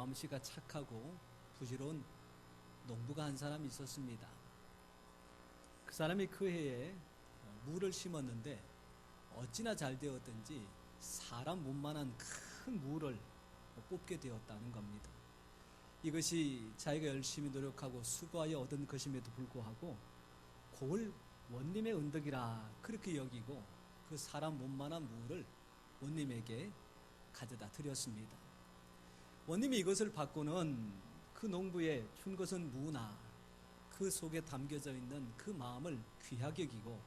마음씨가 착하고 부지런한 농부가 한 사람이 있었습니다. 그 사람이 그 해에 무를 심었는데 어찌나 잘 되었든지 사람 몸만한 큰 무를 뽑게 되었다는 겁니다. 이것이 자기가 열심히 노력하고 수고하여 얻은 것임에도 불구하고 그걸 원님의 은덕이라 그렇게 여기고 그 사람 몸만한 무를 원님에게 가져다 드렸습니다. 원님이 이것을 받고는 그 농부에 준 것은 무나 그 속에 담겨져 있는 그 마음을 귀하게 여기고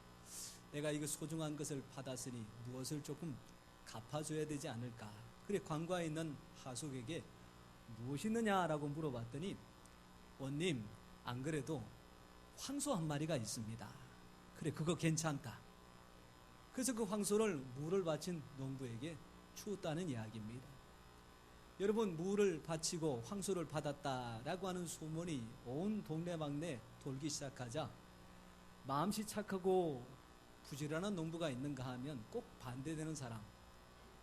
내가 이거 소중한 것을 받았으니 무엇을 조금 갚아줘야 되지 않을까. 그래 관과에 있는 하숙에게 무엇이 있느냐라고 물어봤더니 원님 안 그래도 황소 한 마리가 있습니다. 그래 그거 괜찮다. 그래서 그 황소를 무를 바친 농부에게 주었다는 이야기입니다. 여러분 무를 바치고 황소를 받았다라고 하는 소문이 온 동네방네 돌기 시작하자 마음씨 착하고 부지런한 농부가 있는가 하면 꼭 반대되는 사람,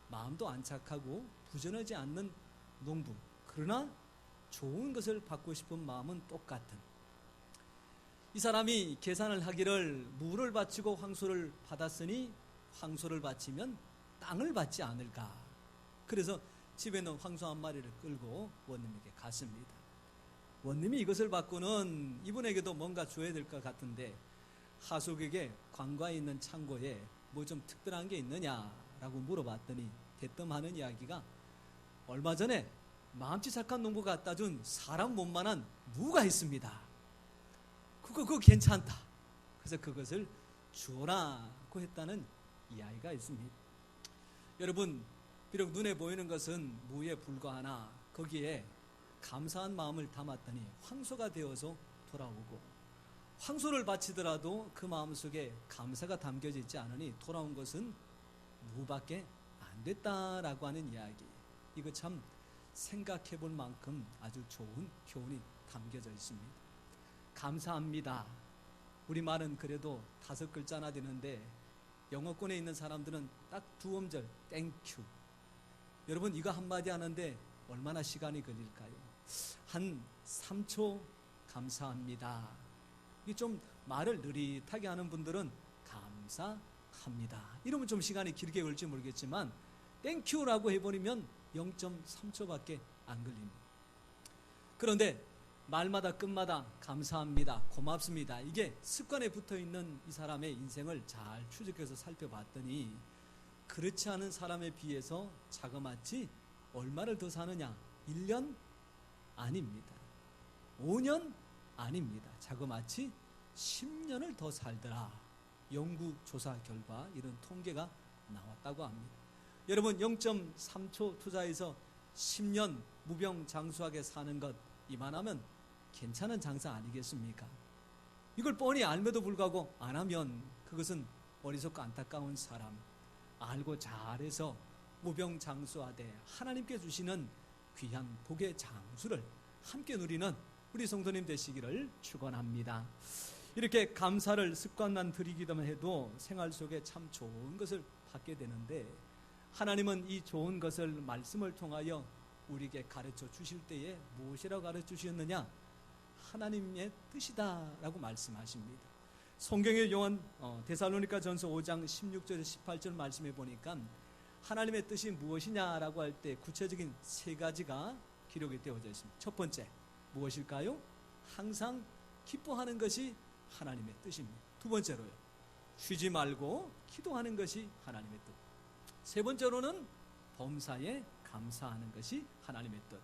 마음도 안 착하고 부지런하지 않는 농부, 그러나 좋은 것을 받고 싶은 마음은 똑같은 이 사람이 계산을 하기를 무를 바치고 황소를 받았으니 황소를 바치면 땅을 받지 않을까. 그래서 집에 있는 황소 한 마리를 끌고 원님에게 갔습니다. 원님이 이것을 받고는 이분에게도 뭔가 줘야 될 것 같은데 하숙에게 관과에 있는 창고에 뭐 좀 특별한 게 있느냐라고 물어봤더니 대뜸 하는 이야기가 얼마 전에 마음씨 착한 농부가 갖다 준 사람 몸만한 무가 있습니다. 그거 괜찮다. 그래서 그것을 주어라고 했다는 이야기가 있습니다. 여러분 비록 눈에 보이는 것은 무에 불과하나 거기에 감사한 마음을 담았더니 황소가 되어서 돌아오고 황소를 바치더라도 그 마음속에 감사가 담겨져 있지 않으니 돌아온 것은 무밖에 안 됐다라고 하는 이야기. 이거 참 생각해 볼 만큼 아주 좋은 교훈이 담겨져 있습니다. 감사합니다. 우리말은 그래도 5글자나 되는데 영어권에 있는 사람들은 딱 2음절 땡큐. 여러분 이거 한마디 하는데 얼마나 시간이 걸릴까요? 한 3초 감사합니다. 이게 좀 말을 느릿하게 하는 분들은 감사합니다. 이러면 좀 시간이 길게 걸릴지 모르겠지만 땡큐라고 해버리면 0.3초밖에 안 걸립니다. 그런데 말마다 끝마다 감사합니다, 고맙습니다. 이게 습관에 붙어있는 이 사람의 인생을 잘 추적해서 살펴봤더니 그렇지 않은 사람에 비해서 자그마치 얼마를 더 사느냐? 1년? 아닙니다. 5년? 아닙니다. 자그마치 10년을 더 살더라. 연구조사 결과 이런 통계가 나왔다고 합니다. 여러분 0.3초 투자해서 10년 무병장수하게 사는 것 이만하면 괜찮은 장사 아니겠습니까? 이걸 뻔히 알면도 불구하고 안 하면 그것은 어리석고 안타까운 사람, 알고 잘해서 무병장수하되 하나님께 주시는 귀한 복의 장수를 함께 누리는 우리 성도님 되시기를 축원합니다. 이렇게 감사를 습관만 들이기만 해도 생활 속에 참 좋은 것을 받게 되는데 하나님은 이 좋은 것을 말씀을 통하여 우리에게 가르쳐 주실 때에 무엇이라고 가르쳐 주셨느냐? 하나님의 뜻이다라고 말씀하십니다. 성경의 요한 데살로니가 전서 5장 16절 18절 말씀해 보니까 하나님의 뜻이 무엇이냐라고 할 때 구체적인 3가지가 기록이 되어져 있습니다. 첫 번째 무엇일까요? 항상 기뻐하는 것이 하나님의 뜻입니다. 두 번째로요, 쉬지 말고 기도하는 것이 하나님의 뜻. 세 번째로는 범사에 감사하는 것이 하나님의 뜻.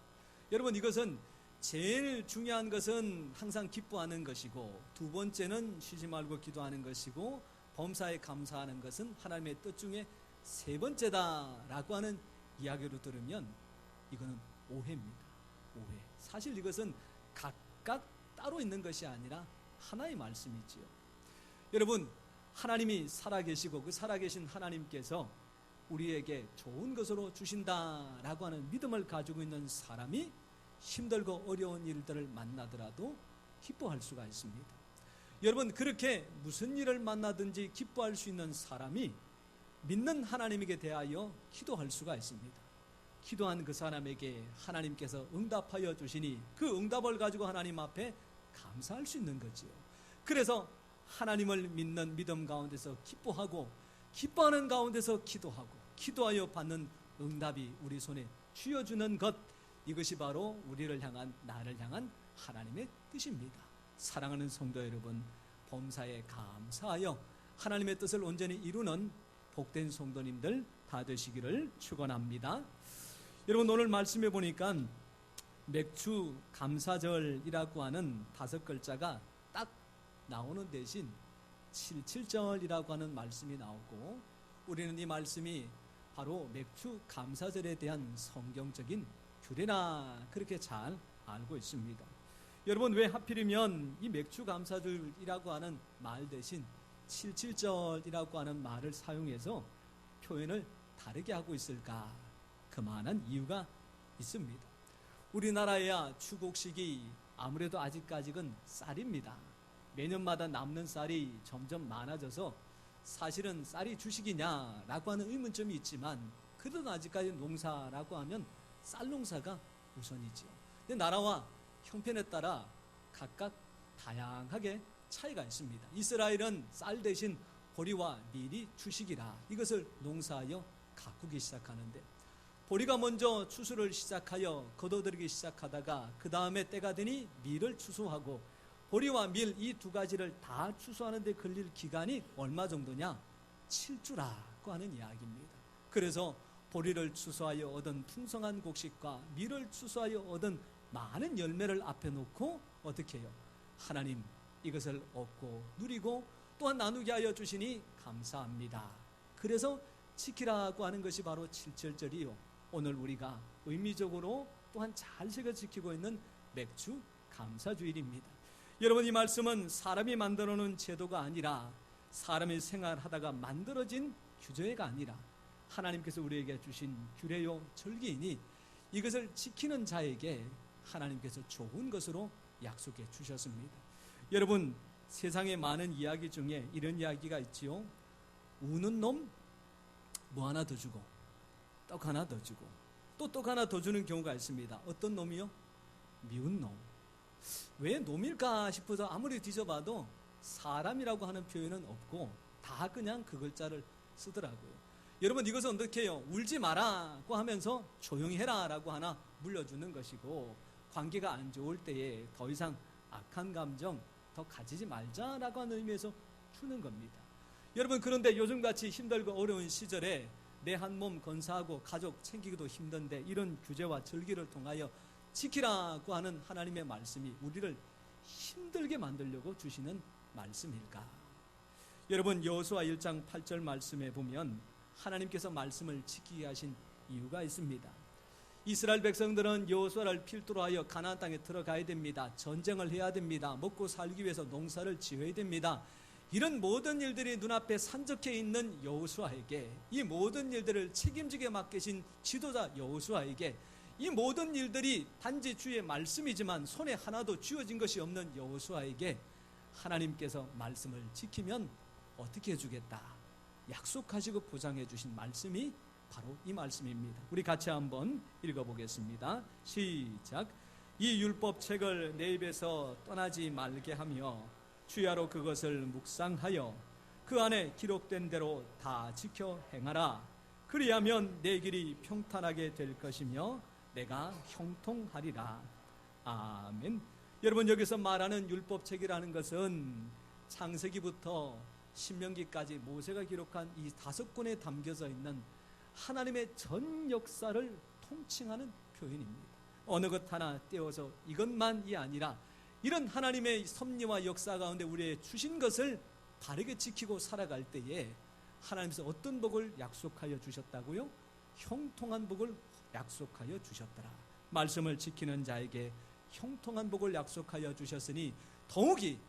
여러분 이것은 제일 중요한 것은 항상 기뻐하는 것이고 두 번째는 쉬지 말고 기도하는 것이고 범사에 감사하는 것은 하나님의 뜻 중에 세 번째다라고 하는 이야기로 들으면 이거는 오해입니다. 오해. 사실 이것은 각각 따로 있는 것이 아니라 하나의 말씀이지요. 여러분 하나님이 살아계시고 그 살아계신 하나님께서 우리에게 좋은 것으로 주신다라고 하는 믿음을 가지고 있는 사람이 힘들고 어려운 일들을 만나더라도 기뻐할 수가 있습니다. 여러분 그렇게 무슨 일을 만나든지 기뻐할 수 있는 사람이 믿는 하나님에게 대하여 기도할 수가 있습니다. 기도한 그 사람에게 하나님께서 응답하여 주시니 그 응답을 가지고 하나님 앞에 감사할 수 있는 거지요. 그래서 하나님을 믿는 믿음 가운데서 기뻐하고, 기뻐하는 가운데서 기도하고, 기도하여 받는 응답이 우리 손에 쥐어주는 것, 이것이 바로 우리를 향한, 나를 향한 하나님의 뜻입니다. 사랑하는 성도 여러분, 범사에 감사하여 하나님의 뜻을 온전히 이루는 복된 성도님들 다 되시기를 축원합니다. 여러분, 오늘 말씀해 보니까 맥주 감사절이라고 하는 5글자가 딱 나오는 대신 77절이라고 하는 말씀이 나오고, 우리는 이 말씀이 바로 맥주 감사절에 대한 성경적인 규례나 그렇게 잘 알고 있습니다. 여러분, 왜 하필이면 이 맥주 감사절이라고 하는 말 대신 77절이라고 하는 말을 사용해서 표현을 다르게 하고 있을까? 그만한 이유가 있습니다. 우리나라의 추곡식이 아무래도 아직까지는 쌀입니다. 매년마다 남는 쌀이 점점 많아져서 사실은 쌀이 주식이냐라고 하는 의문점이 있지만, 그래도 아직까지 농사라고 하면 쌀 농사가 우선이지요. 근데 나라와 형편에 따라 각각 다양하게 차이가 있습니다. 이스라엘은 쌀 대신 보리와 밀이 주식이라 이것을 농사하여 가꾸기 시작하는데, 보리가 먼저 추수를 시작하여 거둬들이기 시작하다가 그 다음에 때가 되니 밀을 추수하고, 보리와 밀 이 두 가지를 다 추수하는 데 걸릴 기간이 얼마 정도냐? 7주라고 하는 이야기입니다. 그래서 보리를 추수하여 얻은 풍성한 곡식과 밀을 추수하여 얻은 많은 열매를 앞에 놓고 어떻게 해요? 하나님, 이것을 얻고 누리고 또한 나누게 하여 주시니 감사합니다. 그래서 지키라고 하는 것이 바로 7절이요, 오늘 우리가 의미적으로 또한 잘 새겨 지키고 있는 맥주 감사주일입니다. 여러분, 이 말씀은 사람이 만들어 놓은 제도가 아니라, 사람이 생활하다가 만들어진 규제가 아니라 하나님께서 우리에게 주신 규례요 절기이니, 이것을 지키는 자에게 하나님께서 좋은 것으로 약속해 주셨습니다. 여러분, 세상에 많은 이야기 중에 이런 이야기가 있지요. 우는 놈 뭐 하나 더 주고 떡 하나 더 주고 또 떡 하나 더 주는 경우가 있습니다. 어떤 놈이요? 미운 놈. 왜 놈일까 싶어서 아무리 뒤져봐도 사람이라고 하는 표현은 없고 다 그냥 그 글자를 쓰더라고요. 여러분, 이것은 어떻게 해요? 울지 마라고 하면서 조용히 해라라고 하나 물려주는 것이고, 관계가 안 좋을 때에 더 이상 악한 감정 더 가지지 말자라고 하는 의미에서 주는 겁니다. 여러분, 그런데 요즘같이 힘들고 어려운 시절에 내 한 몸 건사하고 가족 챙기기도 힘든데 이런 규제와 절기를 통하여 지키라고 하는 하나님의 말씀이 우리를 힘들게 만들려고 주시는 말씀일까? 여러분, 여호수아 1장 8절 말씀에 보면 하나님께서 말씀을 지키게 하신 이유가 있습니다. 이스라엘 백성들은 여호수아를 필두로 하여 가나안 땅에 들어가야 됩니다. 전쟁을 해야 됩니다. 먹고 살기 위해서 농사를 지어야 됩니다. 이런 모든 일들이 눈앞에 산적해 있는 여호수아에게, 이 모든 일들을 책임지게 맡기신 지도자 여호수아에게, 이 모든 일들이 단지 주의 말씀이지만 손에 하나도 쥐어진 것이 없는 여호수아에게 하나님께서 말씀을 지키면 어떻게 해주겠다 약속하시고 보장해 주신 말씀이 바로 이 말씀입니다. 우리 같이 한번 읽어보겠습니다. 시작. 이 율법책을 내 입에서 떠나지 말게 하며 주야로 그것을 묵상하여 그 안에 기록된 대로 다 지켜 행하라. 그리하면 내 길이 평탄하게 될 것이며 내가 형통하리라. 아멘. 여러분, 여기서 말하는 율법책이라는 것은 창세기부터 신명기까지 모세가 기록한 이 5권에 담겨져 있는 하나님의 전 역사를 통칭하는 표현입니다. 어느 것 하나 떼어서 이것만이 아니라 이런 하나님의 섭리와 역사 가운데 우리의 주신 것을 바르게 지키고 살아갈 때에 하나님께서 어떤 복을 약속하여 주셨다고요? 형통한 복을 약속하여 주셨더라. 말씀을 지키는 자에게 형통한 복을 약속하여 주셨으니 더욱이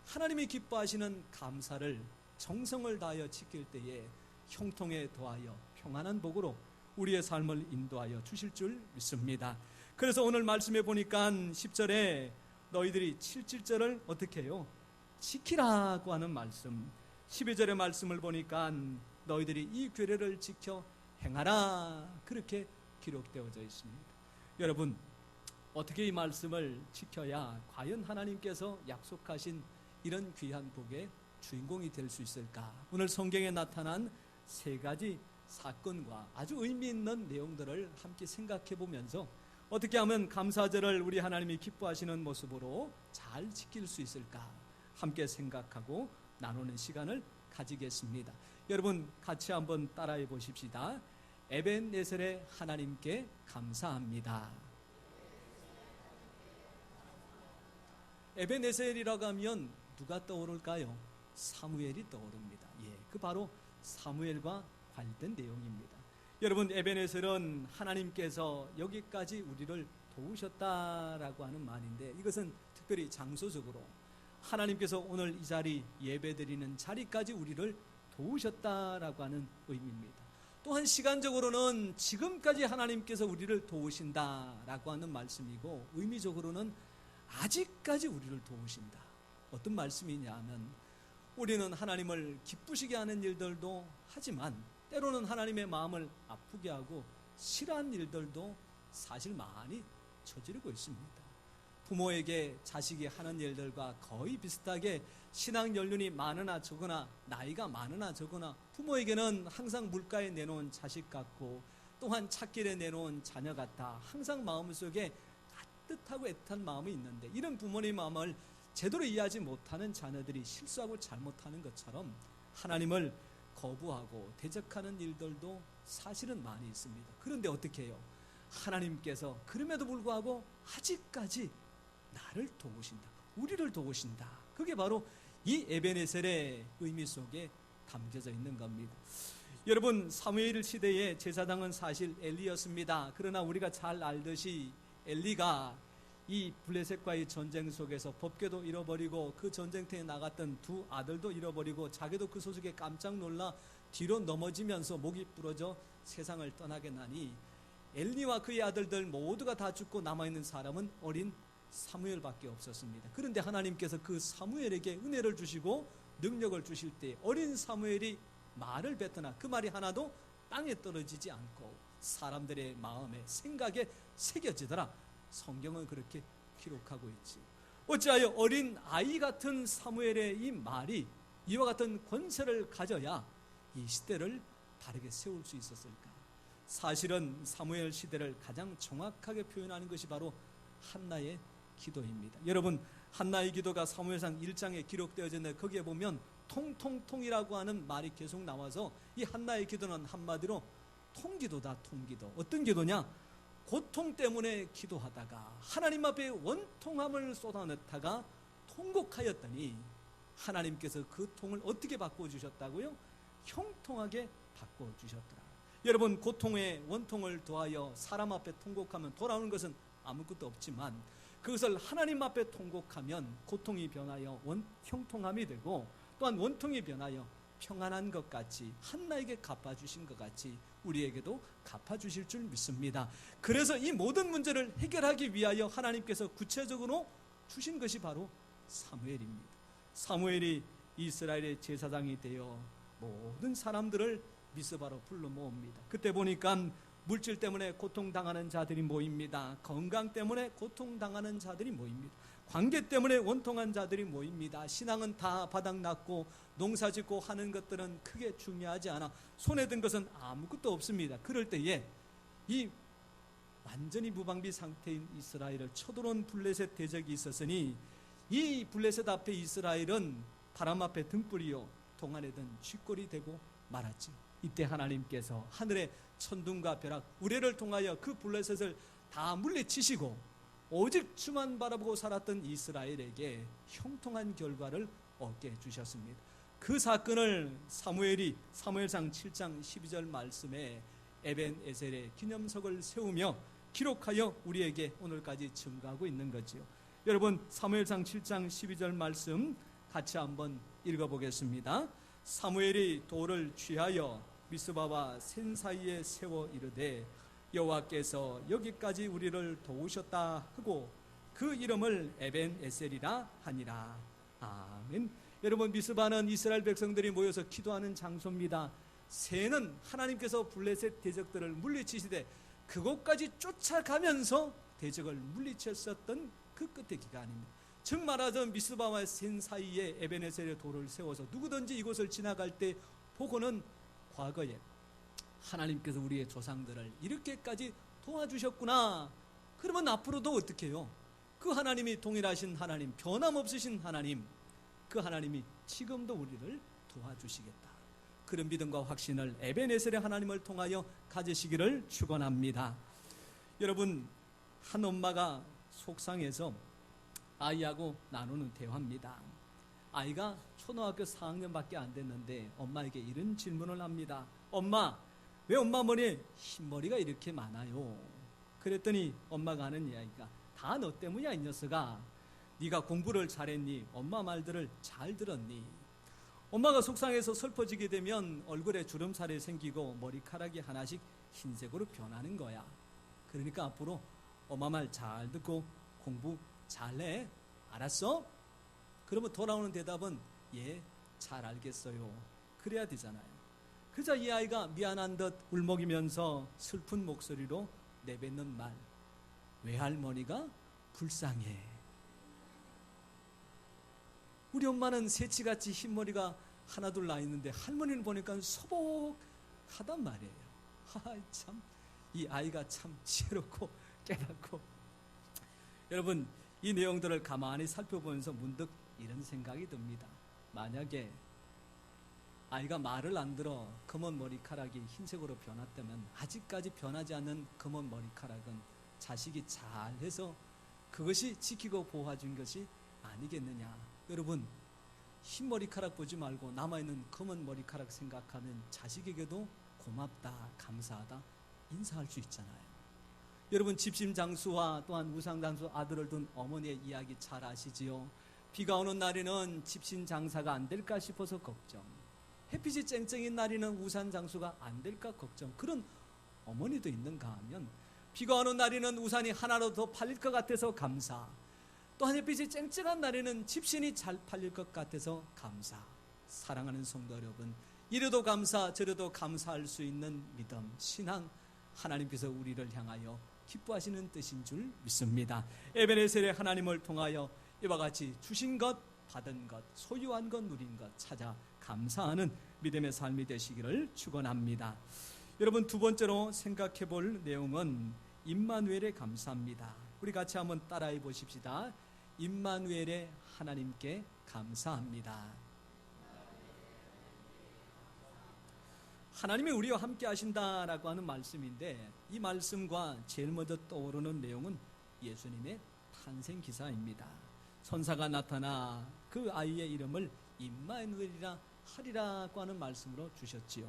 하나님이 기뻐하시는 감사를 정성을 다하여 지킬 때에 형통에 더하여 평안한 복으로 우리의 삶을 인도하여 주실 줄 믿습니다. 그래서 오늘 말씀해 보니까 10절에 너희들이 77절을 어떻게 해요? 지키라고 하는 말씀, 12절의 말씀을 보니까 너희들이 이 규례를 지켜 행하라 그렇게 기록되어져 있습니다. 여러분, 어떻게 이 말씀을 지켜야 과연 하나님께서 약속하신 이런 귀한 복의 주인공이 될 수 있을까? 오늘 성경에 나타난 세 가지 사건과 아주 의미 있는 내용들을 함께 생각해 보면서 어떻게 하면 감사절을 우리 하나님이 기뻐하시는 모습으로 잘 지킬 수 있을까? 함께 생각하고 나누는 시간을 가지겠습니다. 여러분, 같이 한번 따라해 보십시다. 에벤네셀의 하나님께 감사합니다. 에벤네셀이라고 하면 누가 떠오를까요? 사무엘이 떠오릅니다. 그 바로 사무엘과 관련된 내용입니다. 여러분, 에벤네셀은 하나님께서 여기까지 우리를 도우셨다라고 하는 말인데, 이것은 특별히 장소적으로 하나님께서 오늘 이 자리, 예배드리는 자리까지 우리를 도우셨다라고 하는 의미입니다. 또한 시간적으로는 지금까지 하나님께서 우리를 도우신다라고 하는 말씀이고, 의미적으로는 아직까지 우리를 도우신다. 어떤 말씀이냐 하면, 우리는 하나님을 기쁘시게 하는 일들도 하지만 때로는 하나님의 마음을 아프게 하고 싫어하는 일들도 사실 많이 저지르고 있습니다. 부모에게 자식이 하는 일들과 거의 비슷하게 신앙 연륜이 많으나 적으나, 나이가 많으나 적으나 부모에게는 항상 물가에 내놓은 자식 같고, 또한 찻길에 내놓은 자녀 같아 항상 마음속에 따뜻하고 애틋한 마음이 있는데, 이런 부모님의 마음을 제대로 이해하지 못하는 자녀들이 실수하고 잘못하는 것처럼 하나님을 거부하고 대적하는 일들도 사실은 많이 있습니다. 그런데 어떻게 해요? 하나님께서 그럼에도 불구하고 아직까지 나를 도우신다, 우리를 도우신다. 그게 바로 이 에벤네셀의 의미 속에 담겨져 있는 겁니다. 여러분, 사무엘 시대의 제사장은 사실 엘리였습니다. 그러나 우리가 잘 알듯이 엘리가 이 블레셋과의 전쟁 속에서 법궤도 잃어버리고 그 전쟁터에 나갔던 두 아들도 잃어버리고 자기도 그 소식에 깜짝 놀라 뒤로 넘어지면서 목이 부러져 세상을 떠나게 나니, 엘리와 그의 아들들 모두가 다 죽고 남아있는 사람은 어린 사무엘밖에 없었습니다. 그런데 하나님께서 그 사무엘에게 은혜를 주시고 능력을 주실 때 어린 사무엘이 말을 뱉으나 그 말이 하나도 땅에 떨어지지 않고 사람들의 마음에, 생각에 새겨지더라. 성경은 그렇게 기록하고 있지. 어찌하여 어린 아이 같은 사무엘의 이 말이 이와 같은 권세를 가져야 이 시대를 바르게 세울 수 있었을까? 사실은 사무엘 시대를 가장 정확하게 표현하는 것이 바로 한나의 기도입니다. 여러분, 한나의 기도가 사무엘상 1장에 기록되어져 있는데, 거기에 보면 통통통이라고 하는 말이 계속 나와서 이 한나의 기도는 한마디로 통기도다. 통기도. 어떤 기도냐? 고통 때문에 기도하다가 하나님 앞에 원통함을 쏟아냈다가 통곡하였더니 하나님께서 그 통을 어떻게 바꿔주셨다고요? 형통하게 바꿔주셨더라. 여러분, 고통의 원통을 더하여 사람 앞에 통곡하면 돌아오는 것은 아무것도 없지만, 그것을 하나님 앞에 통곡하면 고통이 변하여 형통함이 되고, 또한 원통이 변하여 평안한 것 같이, 한나에게 갚아주신 것 같이 우리에게도 갚아주실 줄 믿습니다. 그래서 이 모든 문제를 해결하기 위하여 하나님께서 구체적으로 주신 것이 바로 사무엘입니다. 사무엘이 이스라엘의 제사장이 되어 모든 사람들을 미스바로 불러 모읍니다. 그때 보니까 물질 때문에 고통당하는 자들이 모입니다. 건강 때문에 고통당하는 자들이 모입니다. 관계 때문에 원통한 자들이 모입니다. 신앙은 다 바닥났고 농사짓고 하는 것들은 크게 중요하지 않아 손에 든 것은 아무것도 없습니다. 그럴 때에 이 완전히 무방비 상태인 이스라엘을 쳐들어온 블레셋 대적이 있었으니, 이 블레셋 앞에 이스라엘은 바람 앞에 등불이요 동안에 든 쥐꼬리 되고 말았지. 이때 하나님께서 하늘의 천둥과 벼락, 우레를 통하여 그 블레셋을 다 물리치시고 오직 주만 바라보고 살았던 이스라엘에게 형통한 결과를 얻게 해주셨습니다. 그 사건을 사무엘이 사무엘상 7장 12절 말씀에 에벤에셀의 기념석을 세우며 기록하여 우리에게 오늘까지 증거하고 있는 거지요. 여러분, 사무엘상 7장 12절 말씀 같이 한번 읽어보겠습니다. 사무엘이 돌을 취하여 미스바와 센 사이에 세워 이르되 여호와께서 여기까지 우리를 도우셨다 하고 그 이름을 에벤에셀이라 하니라. 아멘. 여러분, 미스바는 이스라엘 백성들이 모여서 기도하는 장소입니다. 센은 하나님께서 블레셋 대적들을 물리치시되 그곳까지 쫓아가면서 대적을 물리쳤었던 그 끝의 기간입니다. 즉 말하자면 미스바와 센 사이에 에베네셀의 돌을 세워서 누구든지 이곳을 지나갈 때 보고는 과거에 하나님께서 우리의 조상들을 이렇게까지 도와주셨구나. 그러면 앞으로도 어떻게 해요? 그 하나님이 동일하신 하나님, 변함없으신 하나님, 그 하나님이 지금도 우리를 도와주시겠다. 그런 믿음과 확신을 에베네셀의 하나님을 통하여 가지시기를 축원합니다. 여러분, 한 엄마가 속상해서 아이하고 나누는 대화입니다. 아이가 초등학교 4학년밖에 안 됐는데 엄마에게 이런 질문을 합니다. 엄마, 왜 엄마 머리에 흰머리가 이렇게 많아요? 그랬더니 엄마가 하는 이야기가 다 너 때문이야 이 녀석아. 네가 공부를 잘했니? 엄마 말들을 잘 들었니? 엄마가 속상해서 슬퍼지게 되면 얼굴에 주름살이 생기고 머리카락이 하나씩 흰색으로 변하는 거야. 그러니까 앞으로 엄마 말 잘 듣고 공부 잘해. 알았어? 그러면 돌아오는 대답은 예, 잘 알겠어요. 그래야 되잖아요. 그러자 이 아이가 미안한 듯 울먹이면서 슬픈 목소리로 내뱉는 말, 외할머니가 불쌍해. 우리 엄마는 새치같이 흰머리가 하나둘 나 있는데 할머니는 보니까 소복하단 말이에요. 참, 이 아이가 참 지혜롭고 깨닫고. 여러분, 이 내용들을 가만히 살펴보면서 문득 이런 생각이 듭니다. 만약에 아이가 말을 안 들어 검은 머리카락이 흰색으로 변했다면 아직까지 변하지 않는 검은 머리카락은 자식이 잘해서 그것이 지키고 보호해준 것이 아니겠느냐. 여러분, 흰 머리카락 보지 말고 남아있는 검은 머리카락 생각하면 자식에게도 고맙다, 감사하다 인사할 수 있잖아요. 여러분, 집신장수와 또한 우상장수 아들을 둔 어머니의 이야기 잘 아시지요? 비가 오는 날에는 집신장사가 안 될까 싶어서 걱정, 햇빛이 쨍쨍인 날에는 우산장수가 안 될까 걱정. 그런 어머니도 있는가 하면 비가 오는 날에는 우산이 하나로 더 팔릴 것 같아서 감사, 또한 햇빛이 쨍쨍한 날에는 집신이 잘 팔릴 것 같아서 감사. 사랑하는 성도 여러분, 이래도 감사 저래도 감사할 수 있는 믿음, 신앙, 하나님께서 우리를 향하여 기뻐하시는 뜻인 줄 믿습니다. 에베네셀의 하나님을 통하여 이와 같이 주신 것, 받은 것, 소유한 것, 누린 것 찾아 감사하는 믿음의 삶이 되시기를 축원합니다. 여러분, 두 번째로 생각해 볼 내용은 임마누엘의 감사입니다. 우리 같이 한번 따라해 보십시다. 임마누엘의 하나님께 감사합니다. 하나님이 우리와 함께 하신다라고 하는 말씀인데, 이 말씀과 제일 먼저 떠오르는 내용은 예수님의 탄생 기사입니다. 천사가 나타나 그 아이의 이름을 임마누엘이라 하리라고 하는 말씀으로 주셨지요.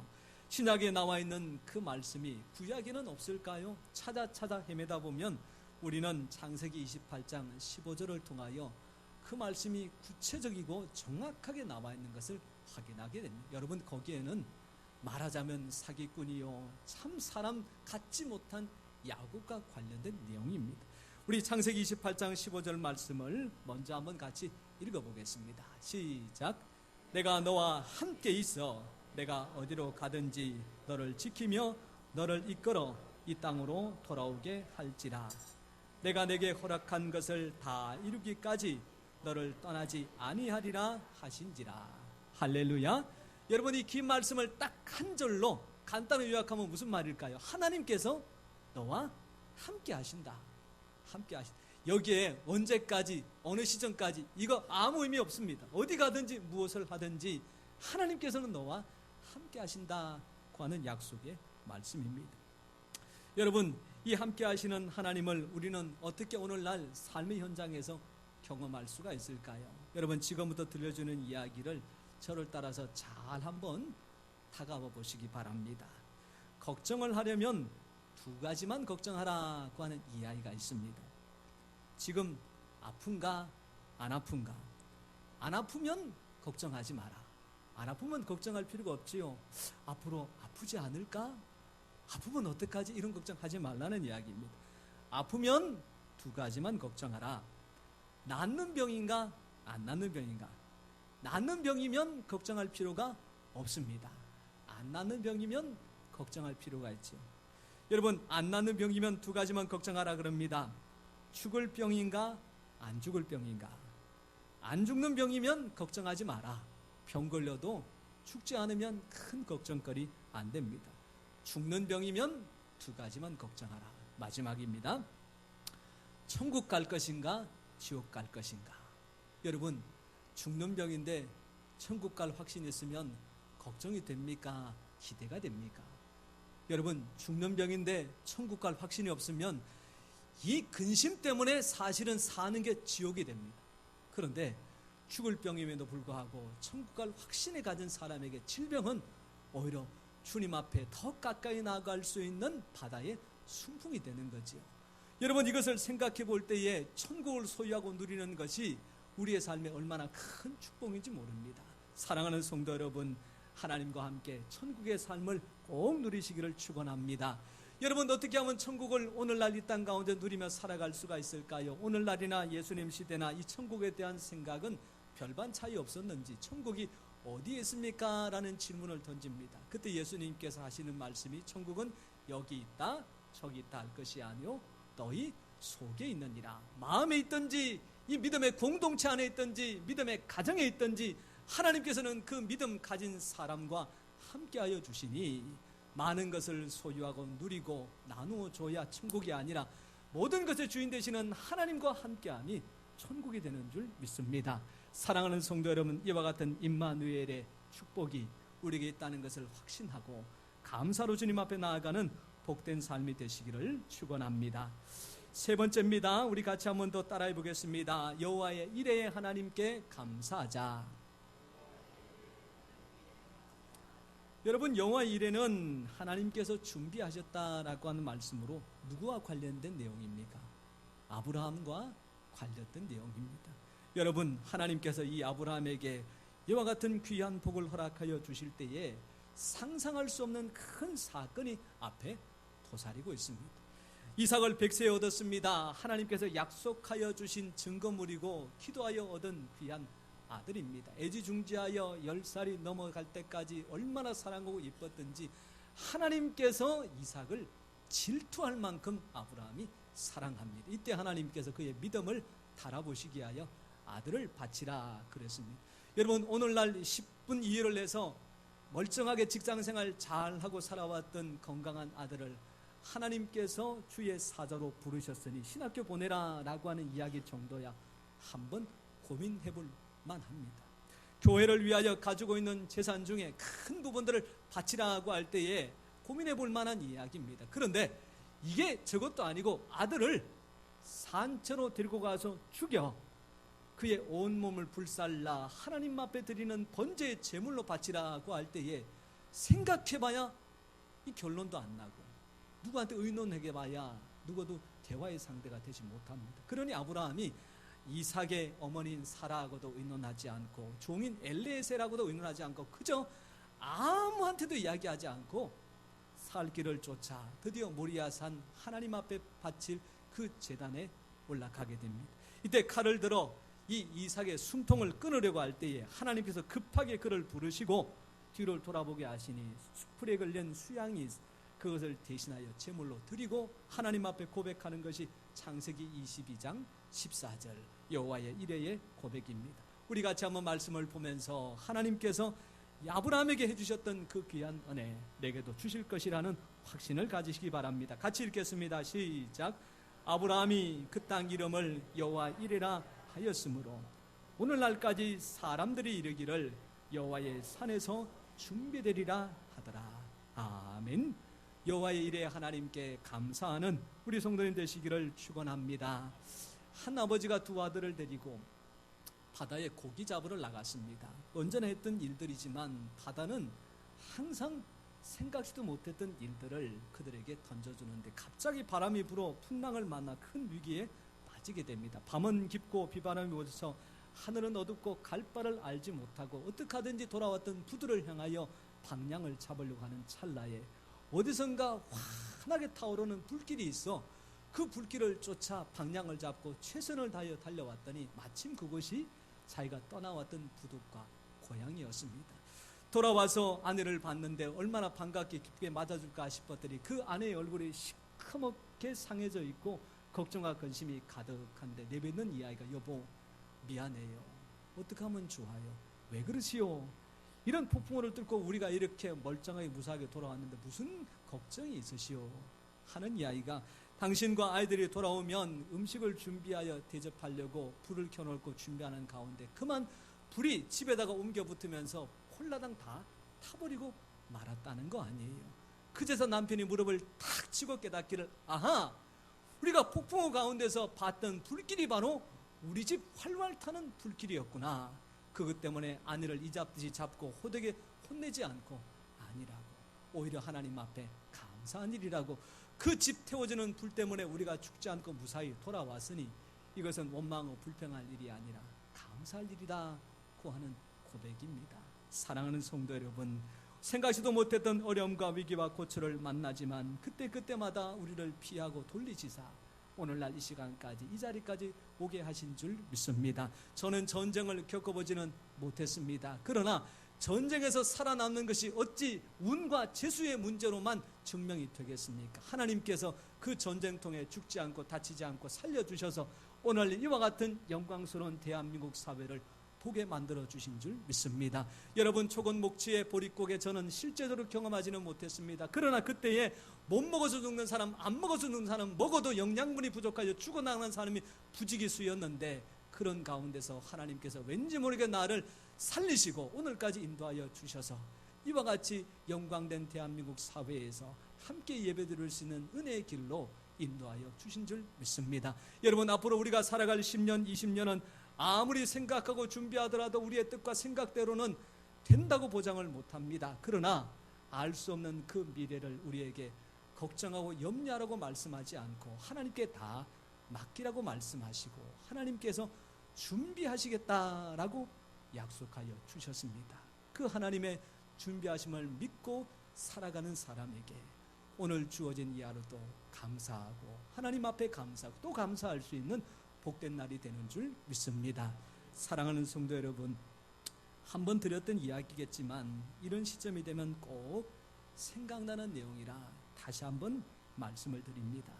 신약에 나와 있는 그 말씀이 구약에는 없을까요? 찾아 헤매다 보면 우리는 창세기 28장 15절을 통하여 그 말씀이 구체적이고 정확하게 나와 있는 것을 확인하게 됩니다. 여러분, 거기에는 말하자면 사기꾼이요, 참 사람 같지 못한 야곱과 관련된 내용입니다. 우리 창세기 28장 15절 말씀을 먼저 한번 같이 읽어보겠습니다. 시작. 내가 너와 함께 있어 내가 어디로 가든지 너를 지키며 너를 이끌어 이 땅으로 돌아오게 할지라. 내가 내게 허락한 것을 다 이루기까지 너를 떠나지 아니하리라 하신지라. 할렐루야. 여러분, 이 긴 말씀을 딱 한 절로 간단히 요약하면 무슨 말일까요? 하나님께서 너와 함께 하신다. 함께 하신다. 여기에 언제까지, 어느 시점까지, 이거 아무 의미 없습니다. 어디 가든지 무엇을 하든지 하나님께서는 너와 함께 하신다고 하는 약속의 말씀입니다. 여러분, 이 함께 하시는 하나님을 우리는 어떻게 오늘날 삶의 현장에서 경험할 수가 있을까요? 여러분, 지금부터 들려주는 이야기를 저를 따라서 잘 한번 다가와 보시기 바랍니다. 걱정을 하려면 두 가지만 걱정하라고 하는 이야기가 있습니다. 지금 아픈가 안 아픈가? 안 아프면 걱정하지 마라. 안 아프면 걱정할 필요가 없지요. 앞으로 아프지 않을까? 아프면 어떡하지? 이런 걱정하지 말라는 이야기입니다. 아프면 두 가지만 걱정하라. 낫는 병인가 안 낫는 병인가? 낫는 병이면 걱정할 필요가 없습니다. 안 낫는 병이면 걱정할 필요가 있죠. 여러분, 안 낫는 병이면 두 가지만 걱정하라 그럽니다. 죽을 병인가 안 죽을 병인가. 안 죽는 병이면 걱정하지 마라. 병 걸려도 죽지 않으면 큰 걱정거리 안 됩니다. 죽는 병이면 두 가지만 걱정하라. 마지막입니다. 천국 갈 것인가 지옥 갈 것인가. 여러분, 죽는 병인데 천국 갈 확신이 있으면 걱정이 됩니까? 기대가 됩니까? 여러분, 죽는 병인데 천국 갈 확신이 없으면 이 근심 때문에 사실은 사는 게 지옥이 됩니다. 그런데 죽을 병임에도 불구하고 천국 갈 확신을 가진 사람에게 질병은 오히려 주님 앞에 더 가까이 나아갈 수 있는 바다의 순풍이 되는 거지요. 여러분, 이것을 생각해 볼 때에 천국을 소유하고 누리는 것이 우리의 삶에 얼마나 큰 축복인지 모릅니다. 사랑하는 성도 여러분, 하나님과 함께 천국의 삶을 꼭 누리시기를 축원합니다. 여러분, 어떻게 하면 천국을 오늘날 이 땅 가운데 누리며 살아갈 수가 있을까요? 오늘날이나 예수님 시대나 이 천국에 대한 생각은 별반 차이 없었는지, 천국이 어디에 있습니까? 라는 질문을 던집니다. 그때 예수님께서 하시는 말씀이 천국은 여기 있다 저기 있다 할 것이 아니요 너희 속에 있느니라. 마음에 있든지 이 믿음의 공동체 안에 있든지 믿음의 가정에 있든지 하나님께서는 그 믿음 가진 사람과 함께하여 주시니 많은 것을 소유하고 누리고 나누어 줘야 천국이 아니라 모든 것의 주인 되시는 하나님과 함께함이 천국이 되는 줄 믿습니다. 사랑하는 성도 여러분, 이와 같은 임마누엘의 축복이 우리에게 있다는 것을 확신하고 감사로 주님 앞에 나아가는 복된 삶이 되시기를 축원합니다. 세 번째입니다. 우리 같이 한번 더 따라해 보겠습니다. 여호와의 이레에 하나님께 감사하자. 여러분, 여호와의 이레는 하나님께서 준비하셨다라고 하는 말씀으로 누구와 관련된 내용입니까? 아브라함과 관련된 내용입니다. 여러분, 하나님께서 이 아브라함에게 이와 같은 귀한 복을 허락하여 주실 때에 상상할 수 없는 큰 사건이 앞에 도사리고 있습니다. 이삭을 100세에 얻었습니다. 하나님께서 약속하여 주신 증거물이고 기도하여 얻은 귀한 아들입니다. 애지중지하여 10살이 넘어갈 때까지 얼마나 사랑하고 이뻤던지 하나님께서 이삭을 질투할 만큼 아브라함이 사랑합니다. 이때 하나님께서 그의 믿음을 달아보시기 하여 아들을 바치라 그랬습니다. 여러분, 오늘날 10분 이해를 해서 멀쩡하게 직장생활 잘하고 살아왔던 건강한 아들을 하나님께서 주의 사자로 부르셨으니 신학교 보내라 라고 하는 이야기 정도야 한번 고민해볼 만합니다. 교회를 위하여 가지고 있는 재산 중에 큰 부분들을 바치라고 할 때에 고민해볼 만한 이야기입니다. 그런데 이게 저것도 아니고 아들을 산채로 데리고 가서 죽여 그의 온몸을 불살라 하나님 앞에 드리는 번제의 제물로 바치라고 할 때에 생각해봐야 이 결론도 안 나고 누구한테 의논해봐야 누구도 대화의 상대가 되지 못합니다. 그러니 아브라함이 이삭의 어머니인 사라하고도 의논하지 않고 종인 엘리에셀하고도 의논하지 않고 그저 아무한테도 이야기하지 않고 살 길을 쫓아 드디어 모리아산 하나님 앞에 바칠 그 제단에 올라가게 됩니다. 이때 칼을 들어 이 이삭의 숨통을 끊으려고 할 때에 하나님께서 급하게 그를 부르시고 뒤를 돌아보게 하시니 수풀에 걸린 수양이 그것을 대신하여 제물로 드리고 하나님 앞에 고백하는 것이 창세기 22장 14절 여호와의 이레의 고백입니다. 우리 같이 한번 말씀을 보면서 하나님께서 아브라함에게 해주셨던 그 귀한 은혜 내게도 주실 것이라는 확신을 가지시기 바랍니다. 같이 읽겠습니다. 시작. 아브라함이 그 땅 이름을 여호와 이레라 하였으므로 오늘날까지 사람들이 이르기를 여호와의 산에서 준비되리라 하더라. 아멘. 여호와의 이레 하나님께 감사하는 우리 성도님 되시기를 축원합니다. 한 아버지가 두 아들을 데리고 바다에 고기 잡으러 나갔습니다. 언제나 했던 일들이지만 바다는 항상 생각지도 못했던 일들을 그들에게 던져주는데 갑자기 바람이 불어 풍랑을 만나 큰 위기에 빠지게 됩니다. 밤은 깊고 비바람이 불어서 하늘은 어둡고 갈 바를 알지 못하고 어떻게 하든지 돌아왔던 부두를 향하여 방향을 잡으려고 하는 찰나에 어디선가 환하게 타오르는 불길이 있어 그 불길을 쫓아 방향을 잡고 최선을 다하여 달려왔더니 마침 그곳이 자기가 떠나왔던 부두과 고향이었습니다. 돌아와서 아내를 봤는데 얼마나 반갑게 기쁘게 맞아줄까 싶었더니 그 아내의 얼굴이 시커멓게 상해져 있고 걱정과 근심이 가득한데 내뱉는 이 아이가 여보 미안해요. 어떻게 하면 좋아요? 왜 그러시오? 이런 폭풍우를 뚫고 우리가 이렇게 멀쩡하게 무사하게 돌아왔는데 무슨 걱정이 있으시오? 하는 이 아이가 당신과 아이들이 돌아오면 음식을 준비하여 대접하려고 불을 켜놓고 준비하는 가운데 그만 불이 집에다가 옮겨 붙으면서 홀라당 다 타버리고 말았다는 거 아니에요. 그제서 남편이 무릎을 탁 치고 깨닫기를 아하! 우리가 폭풍우 가운데서 봤던 불길이 바로 우리 집 활활 타는 불길이었구나. 그것 때문에 아내를 이잡듯이 잡고 호되게 혼내지 않고 아니라고 오히려 하나님 앞에 감사한 일이라고 그 집 태워지는 불 때문에 우리가 죽지 않고 무사히 돌아왔으니 이것은 원망하고 불평할 일이 아니라 감사할 일이라고 하는 고백입니다. 사랑하는 성도 여러분, 생각지도 못했던 어려움과 위기와 고초를 만나지만 그때마다 우리를 피하고 돌리시사 오늘날 이 시간까지 이 자리까지 오게 하신 줄 믿습니다. 저는 전쟁을 겪어보지는 못했습니다. 그러나 전쟁에서 살아남는 것이 어찌 운과 재수의 문제로만 증명이 되겠습니까? 하나님께서 그 전쟁통에 죽지 않고 다치지 않고 살려주셔서 오늘 이와 같은 영광스러운 대한민국 사회를 보게 만들어 주신 줄 믿습니다. 여러분 초건목지의 보릿고개 저는 실제적으로 경험하지는 못했습니다. 그러나 그때에 못 먹어서 죽는 사람, 안 먹어서 죽는 사람, 먹어도 영양분이 부족하여 죽어나가는 사람이 부지기수였는데 그런 가운데서 하나님께서 왠지 모르게 나를 살리시고 오늘까지 인도하여 주셔서 이와 같이 영광된 대한민국 사회에서 함께 예배드릴 수 있는 은혜의 길로 인도하여 주신 줄 믿습니다. 여러분 앞으로 우리가 살아갈 10년, 20년은 아무리 생각하고 준비하더라도 우리의 뜻과 생각대로는 된다고 보장을 못합니다. 그러나 알 수 없는 그 미래를 우리에게 걱정하고 염려하라고 말씀하지 않고 하나님께 다 맡기라고 말씀하시고 하나님께서 준비하시겠다라고 약속하여 주셨습니다. 그 하나님의 준비하심을 믿고 살아가는 사람에게 오늘 주어진 이 하루도 감사하고 하나님 앞에 감사하고 또 감사할 수 있는 복된 날이 되는 줄 믿습니다. 사랑하는 성도 여러분, 한번 드렸던 이야기겠지만 이런 시점이 되면 꼭 생각나는 내용이라 다시 한번 말씀을 드립니다.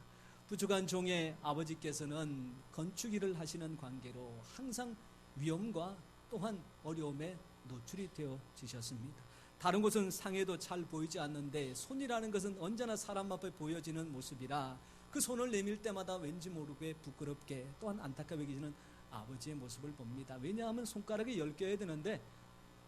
부족한 종의 아버지께서는 건축 일을 하시는 관계로 항상 위험과 또한 어려움에 노출이 되어지셨습니다. 다른 곳은 상해도 잘 보이지 않는데 손이라는 것은 언제나 사람 앞에 보여지는 모습이라 그 손을 내밀 때마다 왠지 모르게 부끄럽게 또한 안타깝게 여기시는 아버지의 모습을 봅니다. 왜냐하면 손가락이 10개여야 되는데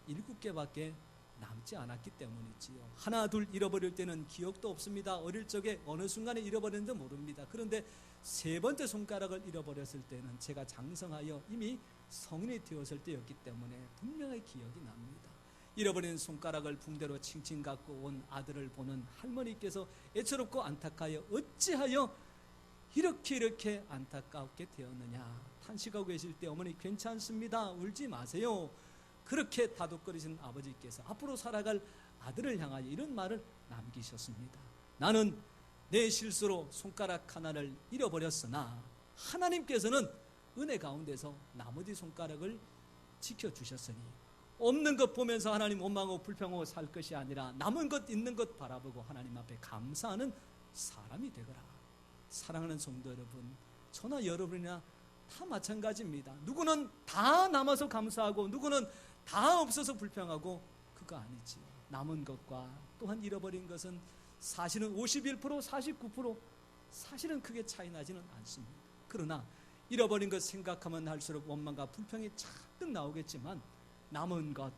7개밖에 남지 않았기 때문이지요. 하나 둘 잃어버릴 때는 기억도 없습니다. 어릴 적에 어느 순간에 잃어버렸는지 모릅니다. 그런데 3번째 손가락을 잃어버렸을 때는 제가 장성하여 이미 성인이 되었을 때였기 때문에 분명히 기억이 납니다. 잃어버린 손가락을 붕대로 칭칭 갖고 온 아들을 보는 할머니께서 애처롭고 안타까워 어찌하여 이렇게 안타깝게 되었느냐 탄식하고 계실 때 어머니 괜찮습니다. 울지 마세요. 그렇게 다독거리신 아버지께서 앞으로 살아갈 아들을 향하여 이런 말을 남기셨습니다. 나는 내 실수로 손가락 하나를 잃어버렸으나 하나님께서는 은혜 가운데서 나머지 손가락을 지켜주셨으니 없는 것 보면서 하나님 원망하고 불평하고 살 것이 아니라 남은 것 있는 것 바라보고 하나님 앞에 감사하는 사람이 되거라. 사랑하는 성도 여러분, 저나 여러분이나 다 마찬가지입니다. 누구는 다 남아서 감사하고 누구는 다 없어서 불평하고 그거 아니지요. 남은 것과 또한 잃어버린 것은 사실은 51%, 49% 사실은 크게 차이 나지는 않습니다. 그러나 잃어버린 것 생각하면 할수록 원망과 불평이 잔뜩 나오겠지만 남은 것,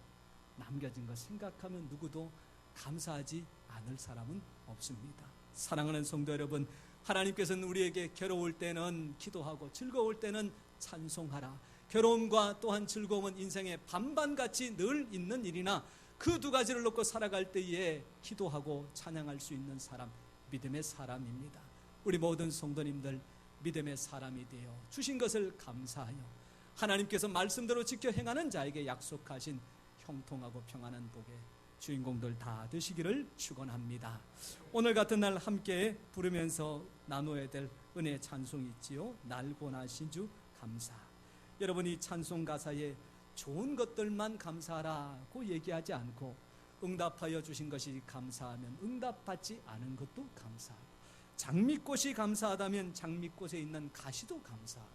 남겨진 것 생각하면 누구도 감사하지 않을 사람은 없습니다. 사랑하는 성도 여러분, 하나님께서는 우리에게 괴로울 때는 기도하고 즐거울 때는 찬송하라. 괴로움과 또한 즐거움은 인생의 반반같이 늘 있는 일이나 그 두 가지를 놓고 살아갈 때에 기도하고 찬양할 수 있는 사람, 믿음의 사람입니다. 우리 모든 성도님들 믿음의 사람이 되어 주신 것을 감사하여 하나님께서 말씀대로 지켜 행하는 자에게 약속하신 형통하고 평안한 복의 주인공들 다 되시기를 축원합니다. 오늘 같은 날 함께 부르면서 나누어야 될 은혜의 찬송이 있지요. 날 구원하신 주 감사. 여러분이 찬송 가사에 좋은 것들만 감사하라고 얘기하지 않고 응답하여 주신 것이 감사하면 응답받지 않은 것도 감사하고, 장미꽃이 감사하다면 장미꽃에 있는 가시도 감사하고,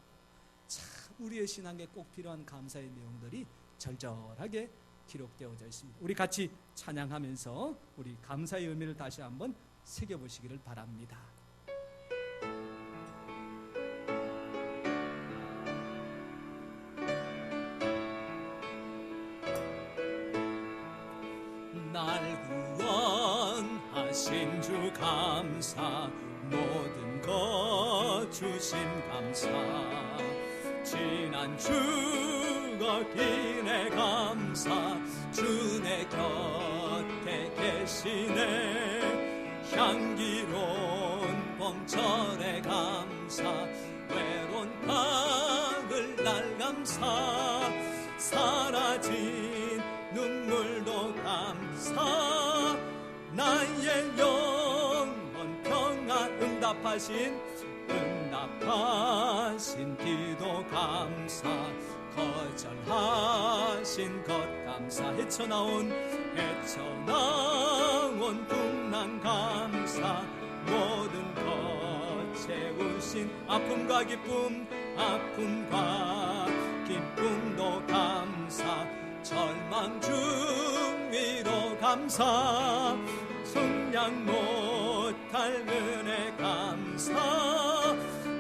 참 우리의 신앙에 꼭 필요한 감사의 내용들이 절절하게 기록되어져 있습니다. 우리 같이 찬양하면서 우리 감사의 의미를 다시 한번 새겨보시기를 바랍니다. 날 구원하신 주 감사, 모든 것 주신 감사, 지난 주가 기네 감사, 주 내 곁에 계시네, 향기로운 봄철에 감사, 외로운 가을날 감사, 사라진 눈물도 감사, 나의 영혼 평안, 응답하신 기도 감사, 거절하신 것 감사, 헤쳐나온 풍랑 감사, 모든 것 채우신 아픔과 기쁨도 감사, 절망 중 위로 감사, 속량 못할 은혜 감사,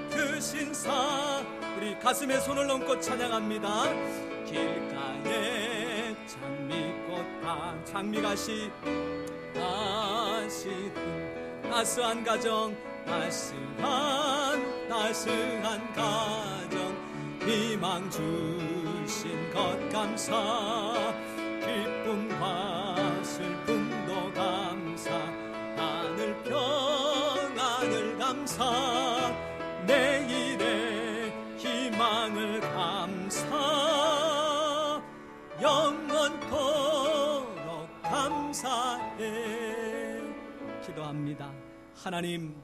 그 신사, 우리 가슴에 손을 얹고 찬양합니다. 길가에 장미가시 따스한 가정, 따스한 가정, 희망 주신 것 감사, 기쁨과 슬픔도 감사, 하늘 평안을 감사, 내일의 희망을 감사, 영원토록 감사해. 기도합니다. 하나님,